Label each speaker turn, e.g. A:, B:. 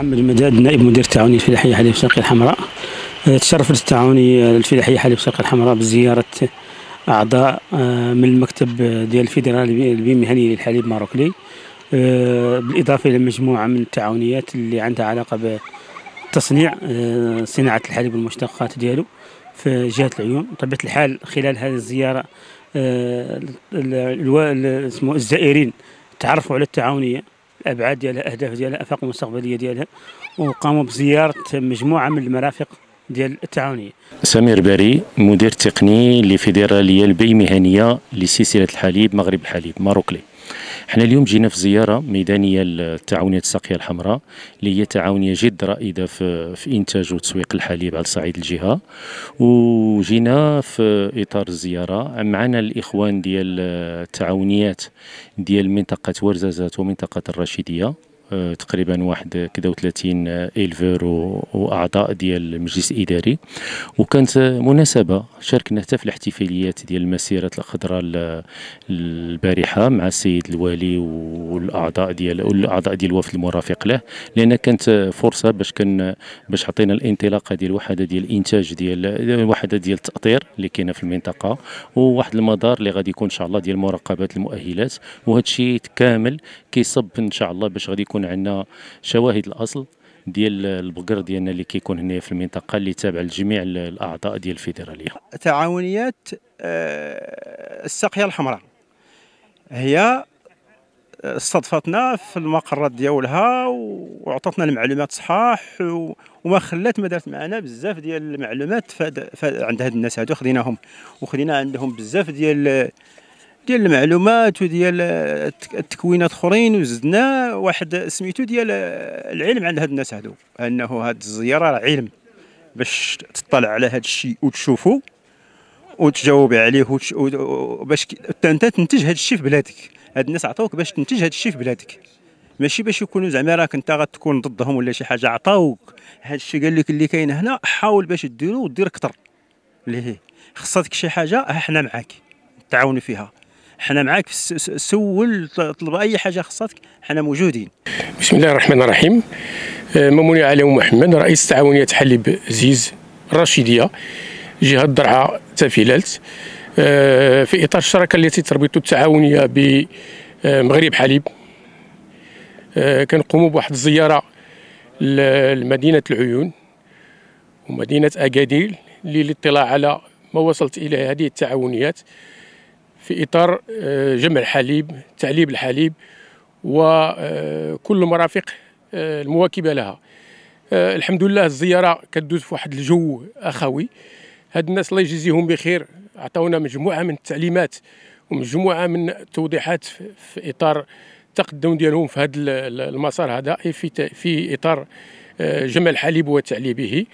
A: محمد المداد، نائب مدير التعاونية الفلاحية حليب شرقي الحمراء. تشرفت التعاونية الفلاحية حليب شرقي الحمراء بزيارة أعضاء من المكتب ديال الفيدرالي المهني للحليب ماروكلي، بالإضافة إلى مجموعة من التعاونيات اللي عندها علاقة بتصنيع صناعة الحليب والمشتقات ديالو في جهة العيون. بطبيعة الحال خلال هذه الزيارة الزائرين تعرفوا على التعاونية، الأبعاد ديالها، الأهداف ديالها، الآفاق المستقبلية ديالها، وقاموا بزيارة مجموعة من المرافق ديال التعاونية.
B: سمير باري، مدير تقني لفيدرالية البيع مهنية لسلسلة الحليب مغرب الحليب ماروكلي. احنا اليوم جينا في زيارة ميدانية للتعاونية الساقية الحمراء، اللي هي تعاونية جد رائدة في إنتاج وتسويق الحليب على صعيد الجهة. وجينا في إطار الزيارة معنا الإخوان ديال التعاونيات ديال منطقة ورزازات ومنطقة الرشيدية، تقريبا واحد كدا 30 إلفور وأعضاء ديال المجلس الإداري. وكانت مناسبة شاركنا حتى في الاحتفاليات ديال المسيرة الخضراء البارحة مع السيد الوالي والأعضاء ديال الوفد المرافق له، لأن كانت فرصة باش عطينا الانطلاقة ديال وحدة ديال الإنتاج ديال وحدة ديال التأطير اللي كاينة في المنطقة، وواحد المدار اللي غادي يكون إن شاء الله ديال مراقبة المؤهلات. وهذا الشيء كامل كيصب إن شاء الله باش غادي يكون عندنا شواهد الأصل ديال البقر ديالنا اللي كيكون هنا في المنطقه اللي تابع لجميع الاعضاء ديال الفيدراليه.
C: تعاونيات الساقيه الحمراء هي استضفتنا في المقرات ديالها وعطاتنا المعلومات صحاح، وما خلات ما دارت معنا بزاف ديال المعلومات عند هاد الناس هادو. خديناهم وخدينا عندهم بزاف ديال المعلومات وديال التكوينات اخرين، وزدنا واحد سميتو ديال العلم عند هاد الناس هادو، انه هاد الزياره راه علم باش تطلع على هاد الشيء وتشوفو وتجاوب عليه باش انت تنتج هاد الشيء في بلادك. هاد الناس عطاوك باش تنتج هاد الشيء في بلادك، ماشي باش يكونوا زعما راك انت غتكون ضدهم ولا شي حاجه. عطاوك هاد الشيء، قال لك اللي كاين هنا حاول باش ديرو ودير اكثر. اللي خصاتك شي حاجه حنا معاك تعاونوا فيها، حنا معاك، سول طلب اي حاجه خصاتك، حنا موجودين.
D: بسم الله الرحمن الرحيم. ماموني علي محمد، رئيس تعاونيه حليب زيز الرشيديه جهه درعا تافيلالت، في اطار الشراكه التي تربط التعاونيه بمغرب حليب. كنقوموا بواحد الزياره لمدينه العيون ومدينه اكادير للاطلاع على ما وصلت الى هذه التعاونيات في إطار جمع الحليب، تعليب الحليب، وكل المرافق المواكبة لها. الحمد لله الزيارة كتدوز في واحد الجو أخوي. هاد الناس الله يجزيهم بخير عطاونا مجموعة من التعليمات ومجموعة من التوضيحات في إطار التقدم ديالهم في هذا المسار هذا، في إطار جمع الحليب وتعليبه.